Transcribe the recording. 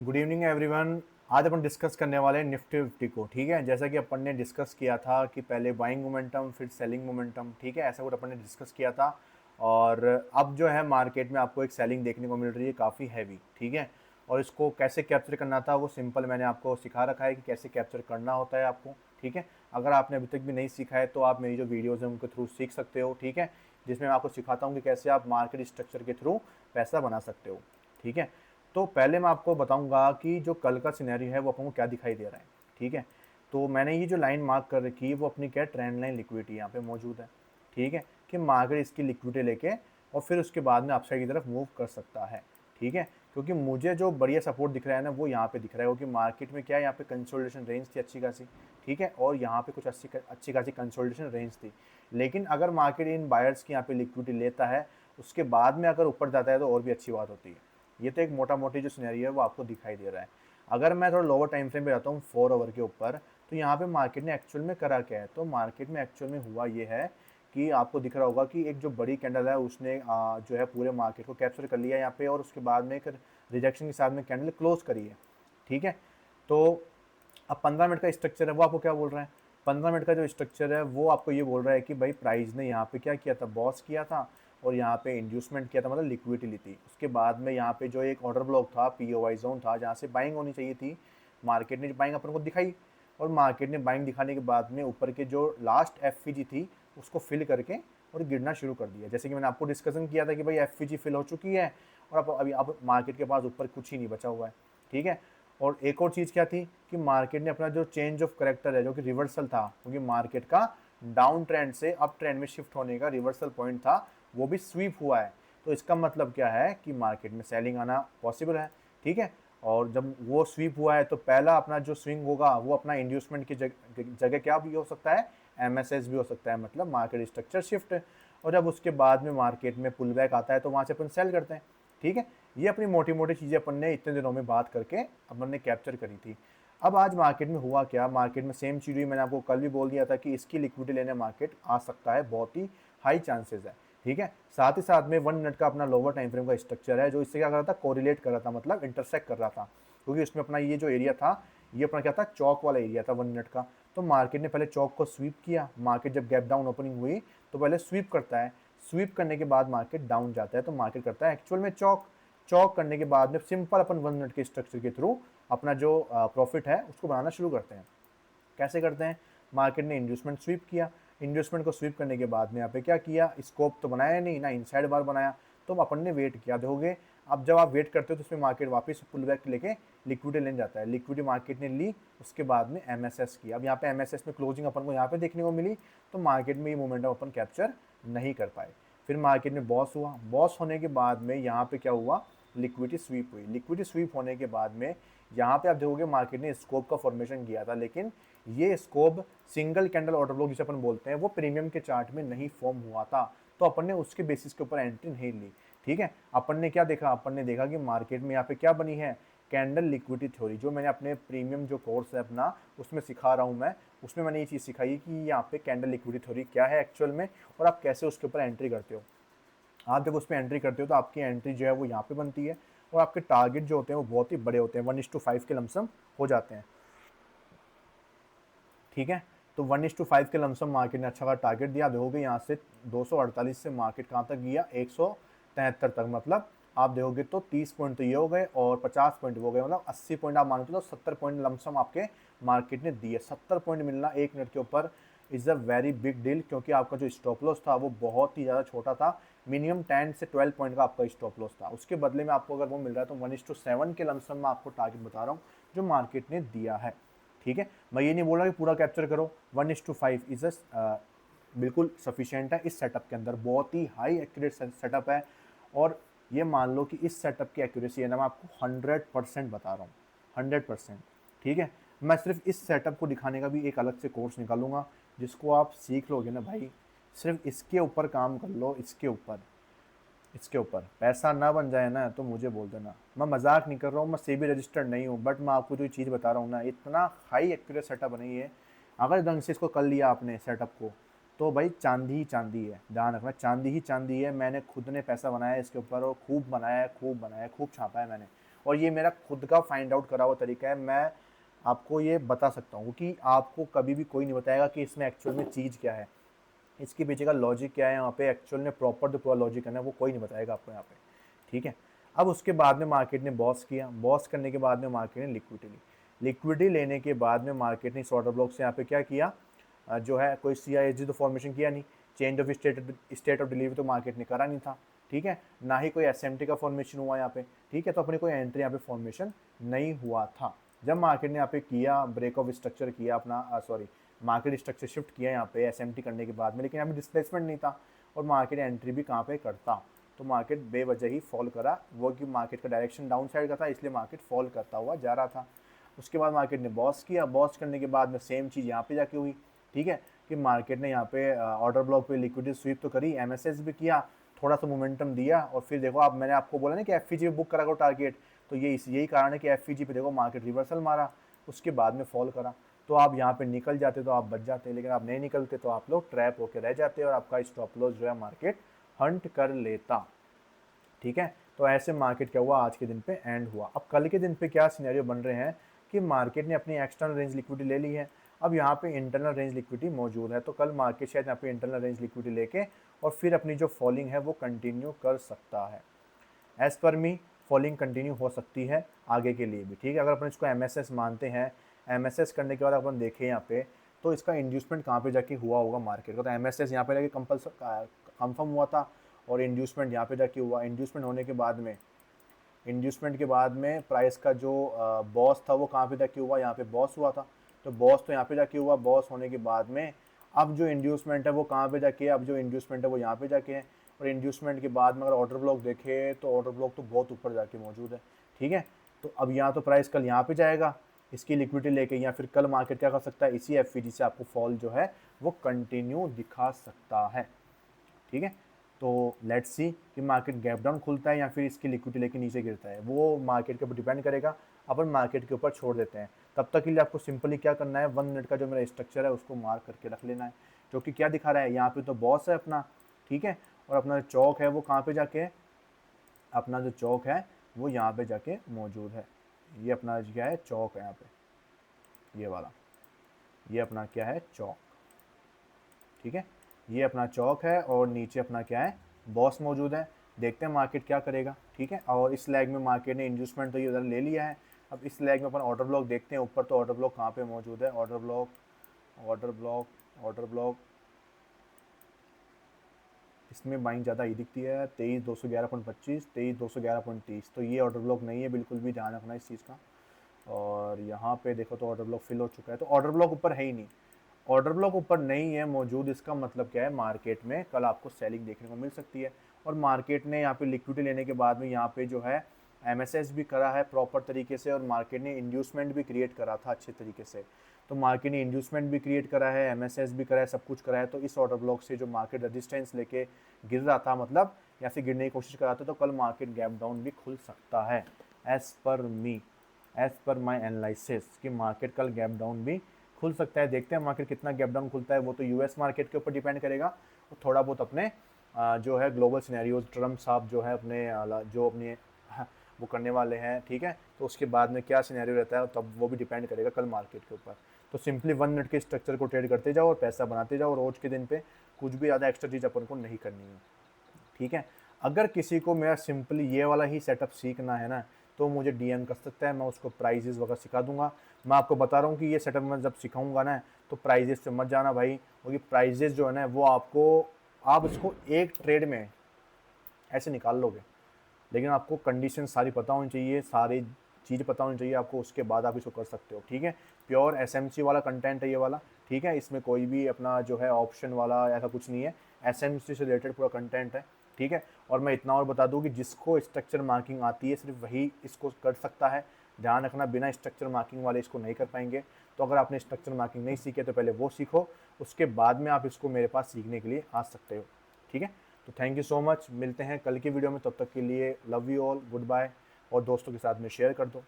Good evening everyone. आज अपन discuss करने वाले हैं निफ्टी फिफ्टी को। ठीक है, जैसा कि अपन ने डिस्कस किया था कि पहले बाइंग मोमेंटम फिर सेलिंग मोमेंटम। ठीक है, ऐसा कुछ अपन ने डिस्कस किया था। और अब जो है मार्केट में आपको एक सेलिंग देखने को मिल रही है काफ़ी हैवी। ठीक है, और इसको कैसे कैप्चर करना था वो सिंपल मैंने आपको सिखा रखा है कि कैसे कैप्चर करना होता है आपको। ठीक है, अगर आपने अभी तक भी नहीं सीखा है तो आप मेरी जो वीडियोज़ हैं उनके थ्रू सीख सकते हो। ठीक है, जिसमें मैं आपको सिखाता हूँ कि कैसे आप मार्केट स्ट्रक्चर के थ्रू पैसा बना सकते हो। ठीक है, तो पहले मैं आपको बताऊंगा कि जो कल का सिनेरियो है वो अपन को क्या दिखाई दे रहा है। ठीक है, तो मैंने ये जो लाइन मार्क कर रखी है वो अपनी क्या ट्रेंड लाइन लिक्विडिटी यहाँ पे मौजूद है। ठीक है, कि मार्केट इसकी लिक्विडिटी लेके और फिर उसके बाद में अपसाइड की तरफ मूव कर सकता है। ठीक है, क्योंकि मुझे जो बढ़िया सपोर्ट दिख रहा है ना वो यहाँ पे दिख रहा है, क्योंकि मार्केट में क्या है यहाँ पे कंसोलिडेशन रेंज थी अच्छी खासी। ठीक है, और यहाँ पे कुछ अच्छी खासी कंसोलिडेशन रेंज थी। लेकिन अगर मार्केट इन बायर्स की यहाँ पे लिक्विडिटी लेता है उसके बाद में अगर ऊपर जाता है तो और भी अच्छी बात होती है। ये तो एक मोटा मोटी जो सिनेरियो है वो आपको दिखाई दे रहा है। अगर मैं थोड़ा लोअर टाइम फ्रेम पे जाता हूँ 4 आवर के ऊपर, तो यहाँ पे मार्केट ने एक्चुअल में करा क्या है। तो मार्केट में एक्चुअल में हुआ ये है कि आपको दिख रहा होगा कि एक जो बड़ी कैंडल है उसने जो है पूरे मार्केट को कैप्चर कर लिया यहाँ पे, और उसके बाद में एक रिजेक्शन के साथ में कैंडल क्लोज करी है। ठीक है, तो अब 15 मिनट का स्ट्रक्चर है वो आपको क्या बोल रहा है। 15 मिनट का जो स्ट्रक्चर है वो आपको ये बोल रहा है कि भाई प्राइस ने यहाँ पे क्या किया था, बॉस किया था और यहाँ पे इंड्यूसमेंट किया था, मतलब लिक्विडिटी ली थी। उसके बाद में यहाँ पे जो एक ऑर्डर ब्लॉक था, पीओवाई जोन था, जहाँ से बाइंग होनी चाहिए थी, मार्केट ने बाइंग अपन को दिखाई। और मार्केट ने बाइंग दिखाने के बाद में ऊपर के जो लास्ट एफ थी उसको फिल करके और गिरना शुरू कर दिया। जैसे कि मैंने आपको डिस्कशन किया था कि भाई एफ फिल हो चुकी है और अब मार्केट के पास ऊपर कुछ ही नहीं बचा हुआ है। ठीक है, और एक और चीज़ क्या थी कि मार्केट ने अपना जो चेंज ऑफ करेक्टर है जो कि रिवर्सल था, क्योंकि मार्केट का डाउन ट्रेंड से अप ट्रेंड में शिफ्ट होने का रिवर्सल पॉइंट था, वो भी स्वीप हुआ है। तो इसका मतलब क्या है कि मार्केट में सेलिंग आना पॉसिबल है। ठीक है, और जब वो स्वीप हुआ है तो पहला अपना जो स्विंग होगा वो अपना इंड्यूसमेंट की जगह क्या भी हो सकता है, एमएसएस भी हो सकता है, मतलब मार्केट स्ट्रक्चर शिफ्ट। और जब उसके बाद में मार्केट में पुल बैक आता है तो वहाँ से अपन सेल करते हैं। ठीक है, ये अपनी मोटी मोटी चीज़ें अपन ने इतने दिनों में बात करके अपन ने कैप्चर करी थी। अब आज मार्केट में हुआ क्या, मार्केट में सेम चीज़ हुई। मैंने आपको कल भी बोल दिया था कि इसकी लिक्विडिटी लेने मार्केट आ सकता है, बहुत ही हाई चांसेस है। ठीक है, साथ ही साथ में 1 मिनट का अपना लोअर टाइम फ्रेम का स्ट्रक्चर है जो इससे क्या कर रहा था, कोरिलेट कर रहा था, मतलब इंटरसेक्ट कर रहा था, क्योंकि उसमें अपना ये जो एरिया था ये अपना क्या था, चौक वाला एरिया था 1 मिनट का। तो मार्केट ने पहले चौक को स्वीप किया। मार्केट जब गैप डाउन ओपनिंग हुई तो पहले स्वीप करता है, स्वीप करने के बाद मार्केट डाउन जाता है तो मार्केट करता है एक्चुअल में चौक। चौक करने के बाद में सिंपल अपन 1 मिनट के स्ट्रक्चर के थ्रू अपना जो प्रॉफिट है उसको बनाना शुरू करते हैं। कैसे करते हैं, मार्केट ने इंड्यूसमेंट स्वीप किया। इंड्यूसमेंट को स्वीप करने के बाद में यहाँ पे क्या किया, स्कोप तो बनाया नहीं ना, इनसाइड बार बनाया। तो अपन ने वेट किया, देखोगे अब जब आप वेट करते हो तो उसमें मार्केट वापस पुल बैक लेके लिक्विडिटी लेने जाता है। लिक्विडिटी मार्केट ने ली, उसके बाद में एमएसएस किया। अब यहाँ पे एमएसएस में क्लोजिंग अपन को यहाँ पे देखने को मिली, तो मार्केट में ये मोमेंटम अपन कैप्चर नहीं कर पाए। फिर मार्केट में बॉस हुआ, बॉस होने के बाद में यहाँ पे क्या हुआ, लिक्विडिटी स्वीप हुई। लिक्विडिटी स्वीप होने के बाद में यहाँ पे आप देखोगे मार्केट ने स्कोप का फॉर्मेशन किया था, लेकिन ये scope single candle order block जिसे अपन बोलते हैं वो प्रीमियम के चार्ट में नहीं फॉर्म हुआ था, तो अपन ने उसके बेसिस के ऊपर एंट्री नहीं ली। ठीक है, अपन ने क्या देखा, अपन ने देखा कि मार्केट में यहाँ पे क्या बनी है, कैंडल लिक्विडिटी थ्योरी, जो मैंने अपने प्रीमियम जो कोर्स है अपना उसमें सिखा रहा हूँ मैं, उसमें मैंने ये चीज़ सिखाई कि यहाँ पे कैंडल लिक्विडिटी थ्योरी क्या है एक्चुअल में, और आप कैसे उसके ऊपर एंट्री करते हो। आप जब उस पर एंट्री करते हो तो आपकी एंट्री जो है वो यहाँ पे बनती है, और आपके टारगेट जो होते हैं वो बहुत ही बड़े होते हैं, 1:5 के लमसम हो जाते हैं। ठीक है, तो 1:5 के लमसम मार्केट ने अच्छा खासा टारगेट दिया। देखोगे यहाँ से 248 से मार्केट कहाँ तक गया, 173 तक, मतलब आप देखोगे तो 30 पॉइंट तो ये हो गए और 50 पॉइंट हो गए, मतलब 80 पॉइंट आप मानो तो 70 पॉइंट लमसम आपके मार्केट ने दिए। 70 पॉइंट मिलना 1 मिनट के ऊपर is a very big deal, क्योंकि आपका जो स्टॉप लॉस था वो बहुत ही ज़्यादा छोटा था। मिनिमम 10 से 12 पॉइंट का आपका स्टॉप लॉस था, उसके बदले में आपको अगर वो मिल रहा है तो 1:7 के लमसम में आपको टारगेट बता रहा हूँ जो मार्केट ने दिया है। ठीक है, मैं ये नहीं बोल रहा कि पूरा कैप्चर करो, 1:5 इज बिल्कुल सफिशियंट है इस सेटअप के अंदर, बहुत ही हाई एक्यूरेट सेटअप है। और ये मान लो कि इस सेटअप की एक्यूरेसी है ना, मैं आपको 100% बता रहा हूँ, 100%। ठीक है, मैं सिर्फ इस सेटअप को दिखाने का भी एक अलग से कोर्स निकालूंगा, जिसको आप सीख लोगे ना भाई, सिर्फ इसके ऊपर काम कर लो, इसके ऊपर पैसा ना बन जाए ना तो मुझे बोल देना। मैं मजाक नहीं कर रहा हूँ, मैं सेबी रजिस्टर्ड नहीं हूँ, बट मैं आपको जो चीज़ बता रहा हूँ ना, इतना हाई एक्यूरेट सेटअप नहीं है। अगर ढंग से इसको कर लिया आपने सेटअप को तो भाई चांदी ही चांदी है, ध्यान रखना, चांदी ही चांदी है। मैंने खुद ने पैसा बनाया है इसके ऊपर, और खूब बनाया है, खूब बनाया है, खूब छापा है मैंने। और ये मेरा खुद का फाइंड आउट करा हुआ तरीका है, मैं आपको ये बता सकता हूँ कि आपको कभी भी कोई नहीं बताएगा कि इसमें एक्चुअल में चीज़ क्या है, इसके पीछे का लॉजिक क्या है, यहाँ पे एक्चुअल में प्रॉपर जो पूरा लॉजिक है ना वो कोई नहीं बताएगा आपको यहाँ पे, ठीक है। अब उसके बाद में मार्केट ने बॉस किया, बॉस करने के बाद में मार्केट ने लिक्विडिटी ली, लिक्विडिटी लेने के बाद में मार्केट ने इस ऑर्डर ब्लॉक से यहाँ पे क्या किया, जो है कोई CISG तो फॉर्मेशन किया नहीं, change of state of delivery तो मार्केट ने करा नहीं था, ठीक है, ना ही कोई SMT का फॉर्मेशन हुआ यहाँ पे, ठीक है, तो अपनी कोई एंट्री यहाँ पे फॉर्मेशन नहीं हुआ था। जब मार्केट ने यहाँ पे किया ब्रेक ऑफ स्ट्रक्चर किया अपना, सॉरी मार्केट स्ट्रक्चर शिफ्ट किया यहाँ पे SMT करने के बाद में, लेकिन यहाँ पे डिस्प्लेसमेंट नहीं था और मार्केट एंट्री भी कहाँ पे करता, तो मार्केट बेवजह ही फॉल करा, वो कि मार्केट का डायरेक्शन डाउन साइड का था इसलिए मार्केट फॉल करता हुआ जा रहा था। उसके बाद मार्केट ने बॉस किया, बॉस करने के बाद में सेम चीज़ यहाँ पे जाके हुई, ठीक है, कि मार्केट ने यहाँ पे ऑर्डर ब्लॉक पे लिक्विडिटी स्वीप तो करी, MSS भी किया, थोड़ा सा मोमेंटम दिया और फिर देखो आप, मैंने आपको बोला ना कि FVG पे बुक करा करो टारगेट, तो ये यही कारण है कि FVG पे देखो मार्केट रिवर्सल मारा, उसके बाद में फॉल करा, तो आप यहाँ पे निकल जाते तो आप बच जाते, लेकिन आप नहीं निकलते तो आप लोग ट्रैप होके रह जाते और आपका स्टॉप लॉस जो है मार्केट हंट कर लेता, ठीक है। तो ऐसे मार्केट क्या हुआ, आज के दिन पे एंड हुआ। अब कल के दिन पे क्या सिनेरियो बन रहे हैं कि मार्केट ने अपनी एक्सटर्नल रेंज लिक्विडिटी ले ली है, अब यहाँ पे इंटरनल रेंज लिक्विडिटी मौजूद है, तो कल मार्केट शायद यहाँ पे इंटरनल रेंज लिक्विडिटी लेके और फिर अपनी जो फॉलिंग है वो कंटिन्यू कर सकता है। एज पर मी फॉलिंग कंटिन्यू हो सकती है आगे के लिए भी, ठीक है। अगर अपन इसको MSS मानते हैं, MSS करने के बाद अपन देखें यहाँ पे तो इसका इंड्यूसमेंट कहाँ पे जाके हुआ होगा मार्केट का, तो MSS यहाँ पे जाके कंफर्म हुआ था और इंड्यूसमेंट यहाँ पे जाके हुआ, इंड्यूसमेंट होने के बाद में, इंड्यूसमेंट के बाद में प्राइस का जो बॉस था वो कहाँ पे जाके हुआ, यहाँ पे बॉस हुआ था, तो बॉस तो यहाँ पे जाके हुआ, बॉस होने के बाद में अब जो इंड्यूसमेंट है वो कहाँ पे जाके है, अब जो इंड्यूसमेंट है वो यहाँ पे जाके है, और इंड्यूसमेंट के बाद में अगर ऑर्डर ब्लॉक देखे तो ऑर्डर ब्लॉक तो बहुत ऊपर जाके मौजूद है, ठीक है। तो अब यहाँ तो प्राइस कल यहाँ पे जाएगा इसकी लिक्विडिटी लेके, या फिर कल मार्केट क्या कर सकता है, इसी FVG से आपको फॉल जो है वो कंटिन्यू दिखा सकता है, ठीक है। तो लेट्स सी कि मार्केट गैप डाउन खुलता है या फिर इसकी लिक्विडिटी लेके नीचे गिरता है, वो मार्केट के ऊपर डिपेंड करेगा, अपन मार्केट के ऊपर छोड़ देते हैं। तब तक के लिए आपको सिंपली क्या करना है, 1 मिनट का जो मेरा स्ट्रक्चर है उसको मार्क करके रख लेना है, जो कि क्या दिखा रहा है, यहाँ पे तो बॉस है अपना, ठीक है, और अपना जो चौक है वो कहाँ पे जाके, अपना जो चौक है वो यहाँ पे जाके मौजूद है, ये अपना क्या है, चौक है यहाँ पे, ये वाला, ये अपना क्या है, चौक, ठीक है, ये अपना चौक है और नीचे अपना क्या है, बॉस मौजूद है। देखते हैं मार्केट क्या करेगा, ठीक है। और इस लेग में मार्केट ने इंड्यूसमेंट तो ये उधर ले लिया है, अब इस लेग में अपन ऑर्डर ब्लॉक देखते हैं, ऊपर तो ऑर्डर ब्लॉक कहाँ पे मौजूद है, order block, order block, order block, इसमें बाइंग ज़्यादा ही दिखती है, 23,211.25, 23,211.30, तो ये ऑर्डर ब्लॉक नहीं है बिल्कुल भी, ध्यान रखना इस चीज़ का। और यहाँ पे देखो तो ऑर्डर ब्लॉक फिल हो चुका है, तो ऑर्डर ब्लॉक ऊपर है ही नहीं, ऑर्डर ब्लॉक ऊपर नहीं है मौजूद, इसका मतलब क्या है, मार्केट में कल आपको सेलिंग देखने को मिल सकती है। और मार्केट ने यहाँ पे लिक्विडिटी लेने के बाद में यहाँ पे जो है MSS भी करा है प्रॉपर तरीके से, और मार्केट ने इंड्यूसमेंट भी क्रिएट करा था अच्छे तरीके से, तो मार्केट ने इंड्यूसमेंट भी क्रिएट करा है, MSS भी करा है, सब कुछ करा है, तो इस ऑर्डर ब्लॉक से जो मार्केट रेजिस्टेंस लेके गिर रहा था, मतलब या फिर गिरने की कोशिश कर रहा था, तो कल मार्केट गैप डाउन भी खुल सकता है, एज पर मी, एज पर माई एनालिसिस, कि मार्केट कल गैप डाउन भी खुल सकता है। देखते हैं मार्केट कितना गैप डाउन खुलता है, वो तो US मार्केट के ऊपर डिपेंड करेगा, और थोड़ा बहुत अपने जो है ग्लोबल सिनेरियोज, ट्रम्प साहब जो है अपने जो अपने वो करने वाले हैं, ठीक है, तो उसके बाद में क्या सिनेरियो रहता है तब वो भी डिपेंड करेगा कल मार्केट के ऊपर। तो सिंपली 1 मिनट के स्ट्रक्चर को ट्रेड करते जाओ और पैसा बनाते जाओ, रोज के दिन पे कुछ भी ज़्यादा एक्स्ट्रा चीज़ अपन को नहीं करनी है, ठीक है। अगर किसी को मेरा सिंपली ये वाला ही सेटअप सीखना है ना, तो मुझे DM कर सकता है, मैं उसको प्राइजेस वगैरह सिखा दूंगा। मैं आपको बता रहा हूँ कि ये सेटअप मैं जब सिखाऊंगा ना, तो प्राइजेस पे मत जाना भाई, क्योंकि प्राइजेस जो है ना वो आपको, आप उसको एक ट्रेड में ऐसे निकाल लोगे, लेकिन आपको कंडीशन सारी पता होनी चाहिए, सारी चीज़ पता होनी चाहिए आपको, उसके बाद आप इसको कर सकते हो, ठीक है। प्योर SMC वाला कंटेंट है ये वाला, ठीक है, इसमें कोई भी अपना जो है ऑप्शन वाला ऐसा कुछ नहीं है, SMC से रिलेटेड पूरा कंटेंट है, ठीक है। और मैं इतना और बता दूं कि जिसको स्ट्रक्चर मार्किंग आती है सिर्फ वही इसको कर सकता है, ध्यान रखना, बिना स्ट्रक्चर मार्किंग वाले इसको नहीं कर पाएंगे। तो अगर आपने स्ट्रक्चर मार्किंग नहीं सीखे तो पहले वो सीखो, उसके बाद में आप इसको मेरे पास सीखने के लिए आ सकते हो, ठीक है। तो थैंक यू सो मच, मिलते हैं कल की वीडियो में, तब तक के लिए love you all, good bye, और दोस्तों के साथ में शेयर कर दो।